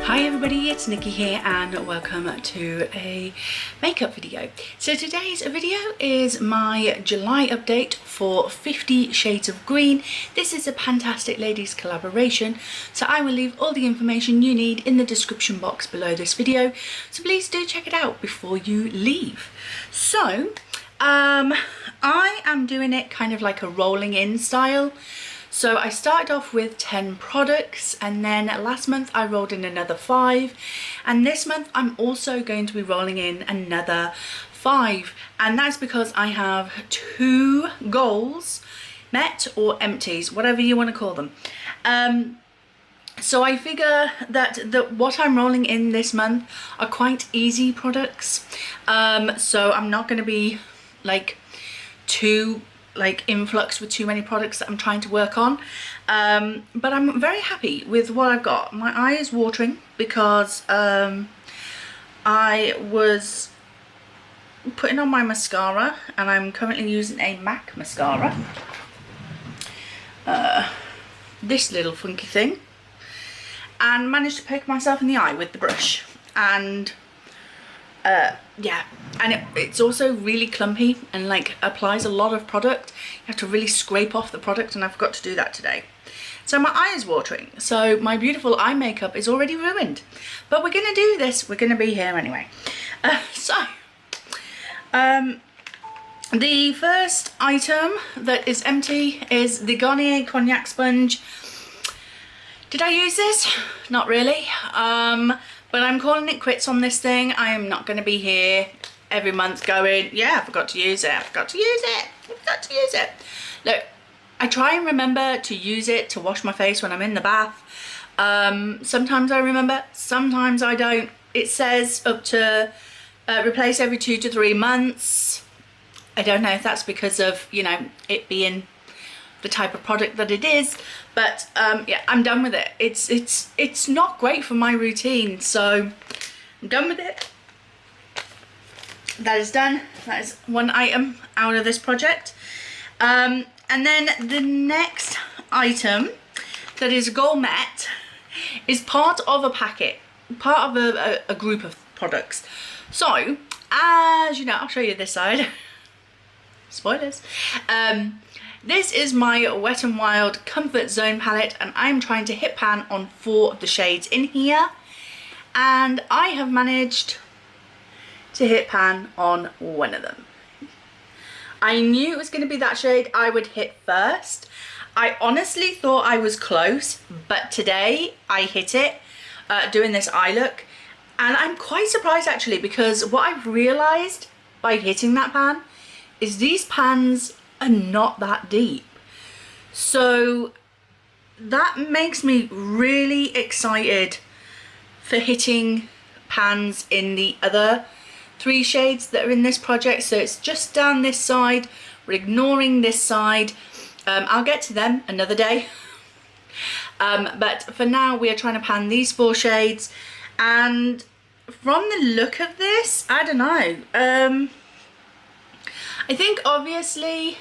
Hi everybody, it's Nikki here and welcome to a makeup video. So today's video is my July update for 50 Shades of Green. This is a Fantastic Ladies collaboration, so I will leave all the information you need in the description box below this video, so please do check it out before you leave. So I am doing it kind of like a rolling in style. So I started off with 10 products and then last month I rolled in another 5, and this month I'm also going to be rolling in another 5, and that's because I have 2 goals met, or empties, whatever you want to call them. So I figure that what I'm rolling in this month are quite easy products, so I'm not going to be like too influx with too many products that I'm trying to work on, but I'm very happy with what I've got. My eye is watering because I was putting on my mascara and I'm currently using a MAC mascara, this little funky thing, and managed to poke myself in the eye with the brush, and yeah, and it's also really clumpy and like applies a lot of product. You have to really scrape off the product, and I forgot to do that today. So my eye is watering, so my beautiful eye makeup is already ruined, but we're gonna do this, we're gonna be here anyway. The first item that is empty is the Garnier cognac sponge. Did I use this? Not really, but I'm calling it quits on this thing. I am not going to be here every month going, yeah, I forgot to use it, I forgot to use it, I forgot to use it. Look, I try and remember to use it to wash my face when I'm in the bath. Sometimes I remember, sometimes I don't. It says up to replace every 2 to 3 months. I don't know if that's because of, you know, it being the type of product that it is, but yeah, I'm done with it. It's not great for my routine, so I'm done with it. That is done. That is one item out of this project, and then the next item that is goal met is part of a packet, part of a group of products. So as you know, I'll show you this side. Spoilers. This is my Wet n Wild Comfort Zone palette, and I'm trying to hit pan on 4 of the shades in here, and I have managed to hit pan on one of them. I knew it was going to be that shade I would hit first. I honestly thought I was close, but today I hit it doing this eye look, and I'm quite surprised actually, because what I've realised by hitting that pan is these pans are not that deep, so that makes me really excited for hitting pans in the other 3 shades that are in this project. So it's just down this side, we're ignoring this side. I'll get to them another day, but for now we are trying to pan these 4 shades, and from the look of this, I don't know, I think obviously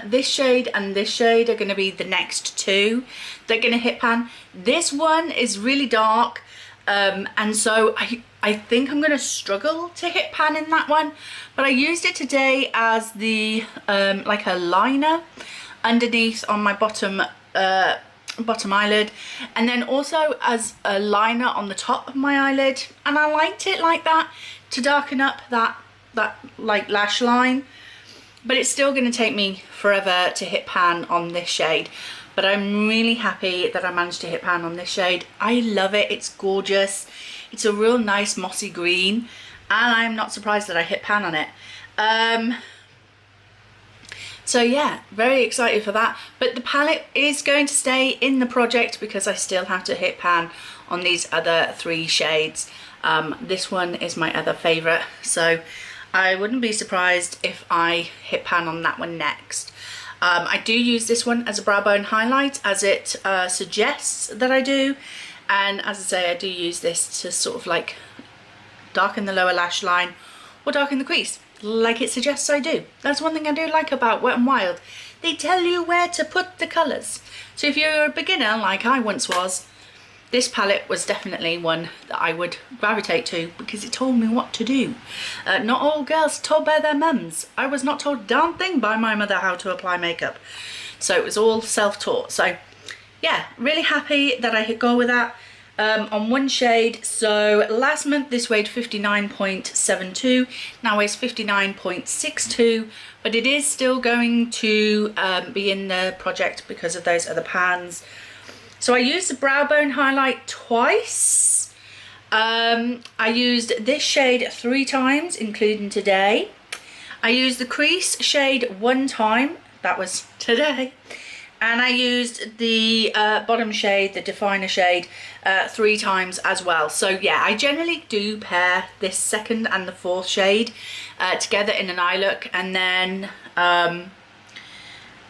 this shade and this shade are going to be the next 2 that are going to hit pan. This one is really dark, and so I think I'm going to struggle to hit pan in that one, but I used it today as the like a liner underneath on my bottom eyelid, and then also as a liner on the top of my eyelid, and I liked it like that to darken up that like lash line. But it's still going to take me forever to hit pan on this shade, but I'm really happy that I managed to hit pan on this shade. I love it, it's gorgeous, it's a real nice mossy green, and I'm not surprised that I hit pan on it. So yeah, very excited for that, but the palette is going to stay in the project because I still have to hit pan on these other 3 shades. This one is my other favourite, so I wouldn't be surprised if I hit pan on that one next. I do use this one as a brow bone highlight, as it suggests that I do, and as I say, I do use this to sort of like darken the lower lash line or darken the crease like it suggests I do. That's one thing I do like about Wet n Wild. They tell you where to put the colours. So if you're a beginner like I once was, this palette was definitely one that I would gravitate to because it told me what to do. Not all girls are told by their mums. I was not told a darn thing by my mother how to apply makeup. So it was all self-taught. So yeah, really happy that I hit go with that on one shade. So last month this weighed 59.72, now weighs 59.62, but it is still going to be in the project because of those other pans. So I used the brow bone highlight twice. I used this shade 3 times, including today. I used the crease shade 1 time, that was today. And I used the bottom shade, the definer shade, 3 times as well. So yeah, I generally do pair this 2nd and the 4th shade together in an eye look. And then,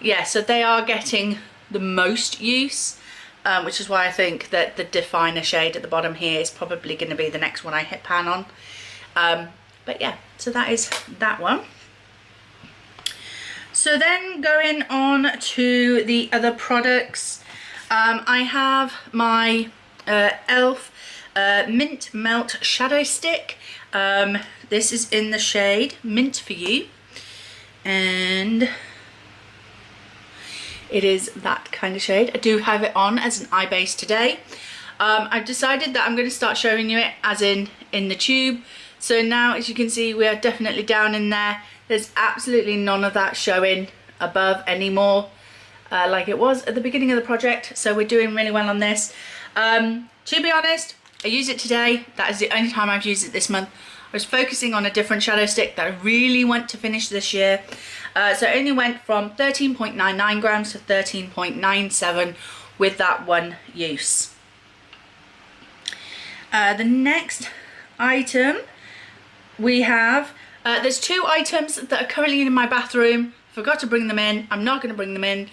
yeah, so they are getting the most use. Which is why I think that the definer shade at the bottom here is probably going to be the next one I hit pan on. But yeah, so that is that one. So then going on to the other products, I have my e.l.f. Mint Melt Shadow Stick. This is in the shade Mint For You, and it is that kind of shade. I do have it on as an eye base today. I've decided that I'm going to start showing you it as in the tube. So now, as you can see, we are definitely down in there. There's absolutely none of that showing above anymore, like it was at the beginning of the project. So we're doing really well on this. To be honest, I used it today. That is the only time I've used it this month. I was focusing on a different shadow stick that I really want to finish this year. So it only went from 13.99 grams to 13.97 with that one use. The next item we have, there's 2 items that are currently in my bathroom. Forgot to bring them in. I'm not going to bring them in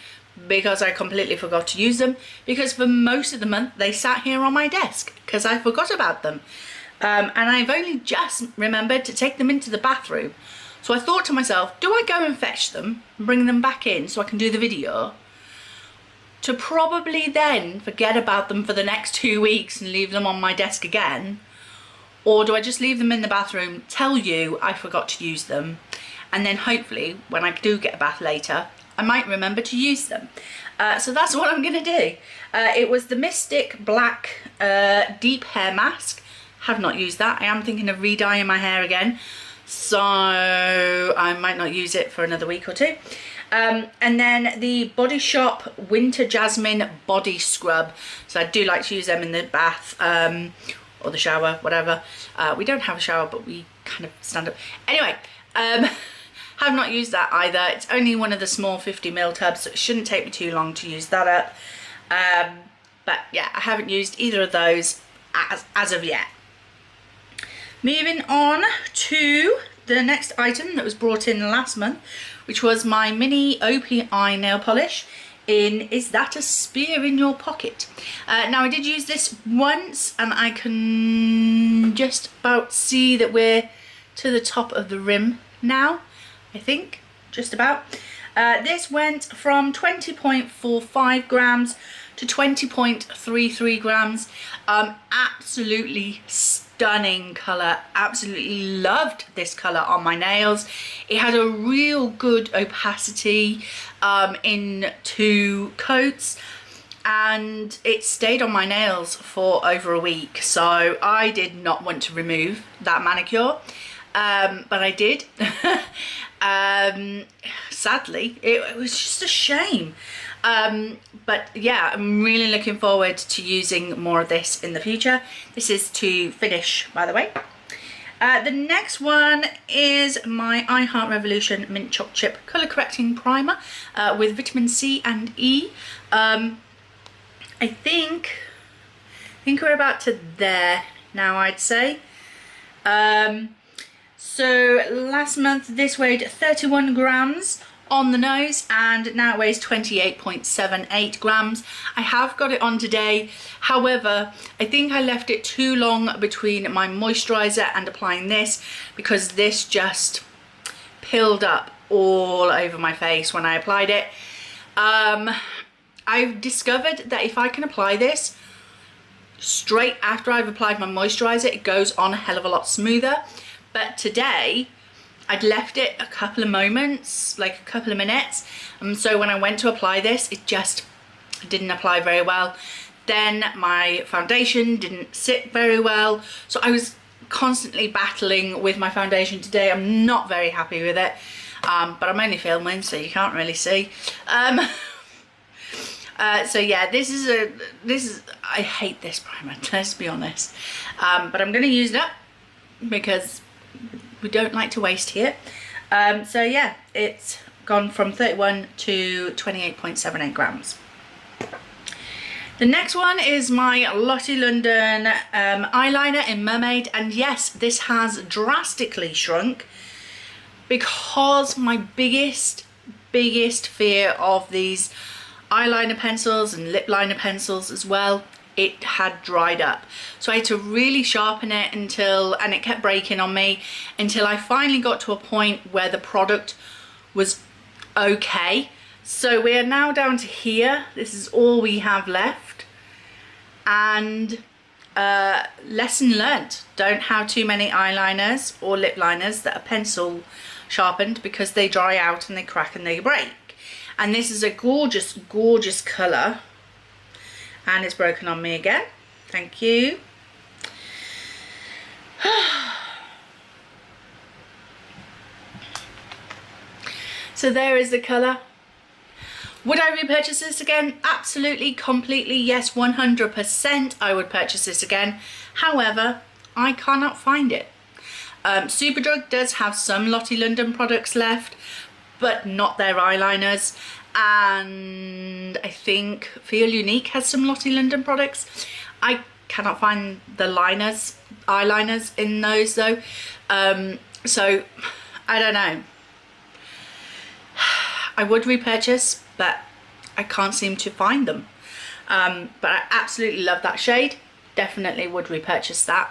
because I completely forgot to use them, because for most of the month they sat here on my desk because I forgot about them. And I've only just remembered to take them into the bathroom. So I thought to myself, do I go and fetch them and bring them back in so I can do the video, to probably then forget about them for the next 2 weeks and leave them on my desk again? Or do I just leave them in the bathroom, tell you I forgot to use them, and then hopefully when I do get a bath later, I might remember to use them. So that's what I'm going to do. It was the Mystic Black Deep Hair Mask. Have not used that. I am thinking of re-dyeing my hair again, so I might not use it for another week or 2. And then the Body Shop Winter Jasmine Body Scrub. So I do like to use them in the bath or the shower, whatever. We don't have a shower, but we kind of stand up. Anyway, have not used that either. It's only one of the small 50ml tubs, so it shouldn't take me too long to use that up. But yeah, I haven't used either of those as of yet. Moving on to the next item that was brought in last month, which was my mini OPI nail polish in Is That a Spear in Your Pocket? Now I did use this once and I can just about see that we're to the top of the rim now, I think, just about. This went from 20.45 grams to 20.33 grams. Absolutely stunning colour. Absolutely loved this colour on my nails. It had a real good opacity in 2 coats, and it stayed on my nails for over a week. So I did not want to remove that manicure, but I did. Sadly, it was just a shame. But yeah, I'm really looking forward to using more of this in the future. This is to finish, by the way. The next one is my I Heart Revolution Mint Choc Chip Colour Correcting Primer with vitamin C and E. I think we're about to there now, I'd say. So last month this weighed 31 grams on the nose, and now it weighs 28.78 grams. I have got it on today. However, I think I left it too long between my moisturizer and applying this, because this just pilled up all over my face when I applied it. I've discovered that if I can apply this straight after I've applied my moisturizer, it goes on a hell of a lot smoother. But today I'd left it a couple of moments, like a couple of minutes, and so when I went to apply this, it just didn't apply very well. Then my foundation didn't sit very well, so I was constantly battling with my foundation today. I'm not very happy with it, but I'm only filming, so you can't really see. So yeah, this is I hate this primer, let's be honest, but I'm going to use it up because we don't like to waste here. So yeah, it's gone from 31 to 28.78 grams. The next one is my Lottie London eyeliner in Mermaid, and yes, this has drastically shrunk because my biggest fear of these eyeliner pencils and lip liner pencils as well, it had dried up. So I had to really sharpen it and it kept breaking on me until I finally got to a point where the product was okay. So we are now down to here. This is all we have left. And lesson learnt, don't have too many eyeliners or lip liners that are pencil sharpened because they dry out and they crack and they break. And this is a gorgeous colour, and it's broken on me again. Thank you. So there is the colour. Would I repurchase this again? Absolutely, completely, yes, 100% I would purchase this again. However, I cannot find it. Superdrug does have some Lottie London products left, but not their eyeliners, and I think Feel Unique has some Lottie London products. I cannot find the eyeliners in those though, so I don't know. I would repurchase, but I can't seem to find them, but I absolutely love that shade. Definitely would repurchase that,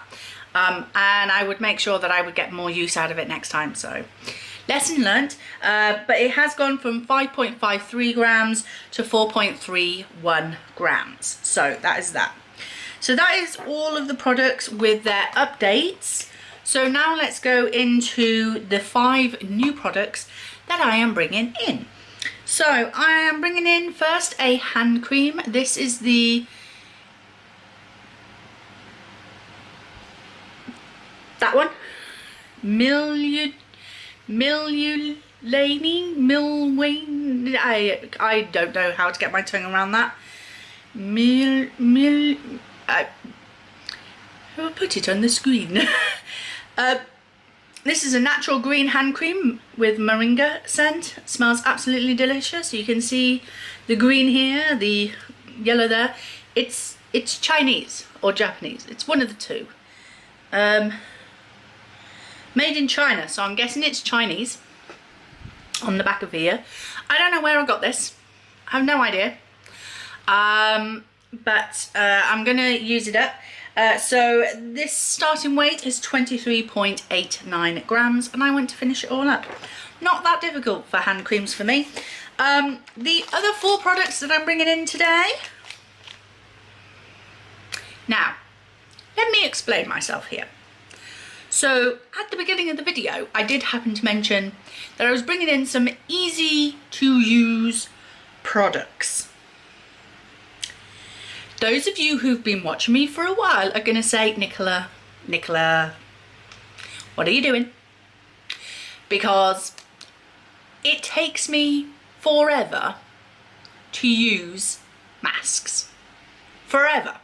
and I would make sure that I would get more use out of it next time. So lesson learnt, but it has gone from 5.53 grams to 4.31 grams. So that is that. So that is all of the products with their updates. So now let's go into the 5 new products that I am bringing in. So I am bringing in first a hand cream. This is that one, Milwayne. I don't know how to get my tongue around that. I'll put it on the screen. This is a natural green hand cream with moringa scent. It smells absolutely delicious. You can see the green here, the yellow there. It's Chinese or Japanese. It's one of the two. Made in China, so I'm guessing it's Chinese on the back of here. I don't know where I got this. I have no idea. But I'm gonna use it up. So this starting weight is 23.89 grams, and I want to finish it all up. Not that difficult for hand creams for me. The other 4 products that I'm bringing in today. Now, let me explain myself here. So at the beginning of the video, I did happen to mention that I was bringing in some easy to use products. Those of you who've been watching me for a while are going to say, Nicola, what are you doing? Because it takes me forever to use masks. Forever.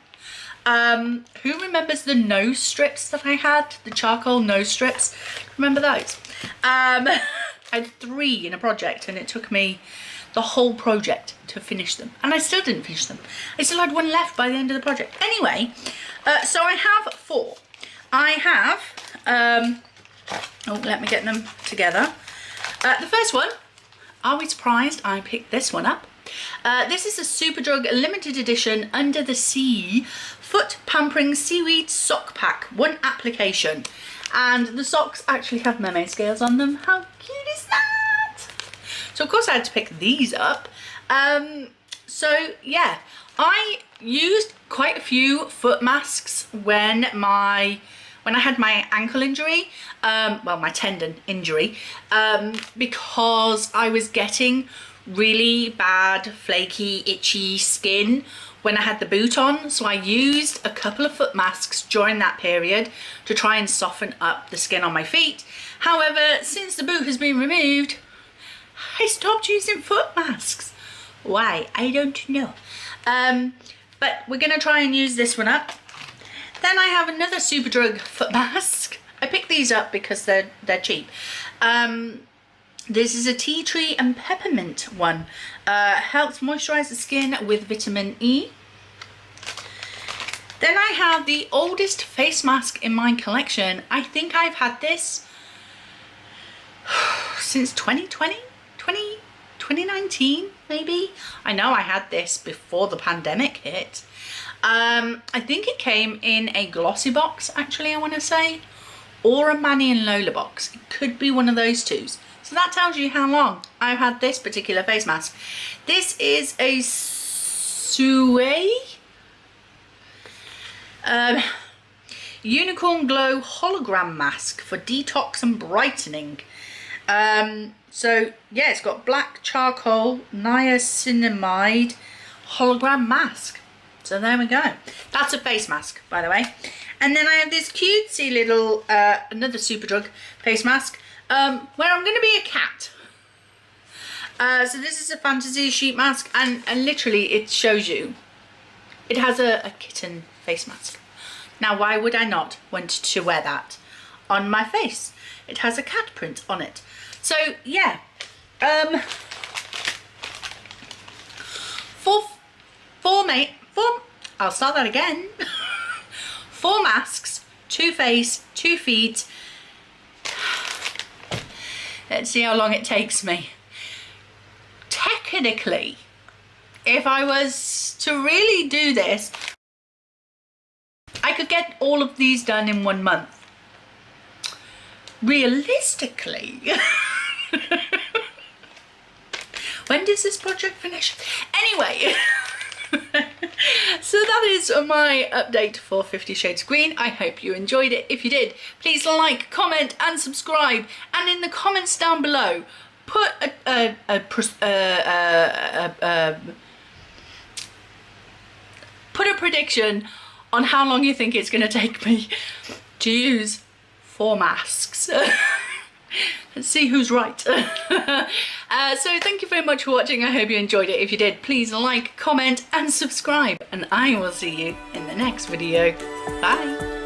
Who remembers the nose strips that I had? The charcoal nose strips? Remember those? I had 3 in a project, and it took me the whole project to finish them, and I still didn't finish them. I still had 1 left by the end of the project. Anyway, so I have 4. I have, oh, let me get them together. The first one, are we surprised I picked this one up? This is a Superdrug limited edition Under the Sea Foot Pampering Seaweed Sock Pack, 1 application. And the socks actually have mermaid scales on them. How cute is that? So of course I had to pick these up. So yeah, I used quite a few foot masks when I had my ankle injury, well, my tendon injury, because I was getting really bad, flaky, itchy skin when I had the boot on. So I used a couple of foot masks during that period to try and soften up the skin on my feet. However, since the boot has been removed, I stopped using foot masks. Why? I don't know. But we're gonna try and use this one up. Then I have another Superdrug foot mask. I picked these up because they're cheap. This is a tea tree and peppermint one. Helps moisturize the skin with vitamin E. Then I have the oldest face mask in my collection. I think I've had this since 2020, 2019 maybe. I know I had this before the pandemic hit. I think it came in a glossy box, actually, I want to say, or a Manny and Lola box. It could be one of those two. So that tells you how long I've had this particular face mask. This is a Suey Unicorn Glow Hologram Mask for detox and brightening. So yeah, it's got black charcoal, niacinamide hologram mask. So there we go. That's a face mask, by the way. And then I have this cutesy little, another Superdrug face mask, where I'm going to be a cat. So this is a fantasy sheet mask, and literally it shows you. It has a kitten face mask. Now, why would I not want to wear that on my face? It has a cat print on it. So yeah, I'll start that again. 4 masks, 2 face, 2 feet. Let's see how long it takes me. Technically, if I was to really do this, I could get all of these done in 1 month. Realistically, when does this project finish? Anyway, so that is my update for 50 Shades of Green. I hope you enjoyed it. If you did, please like, comment and subscribe. And in the comments down below, put put a prediction on how long you think it's going to take me to use 4 masks. Let's see who's right. So thank you very much for watching. I hope you enjoyed it. If you did, please like, comment and subscribe, and I will see you in the next video. Bye.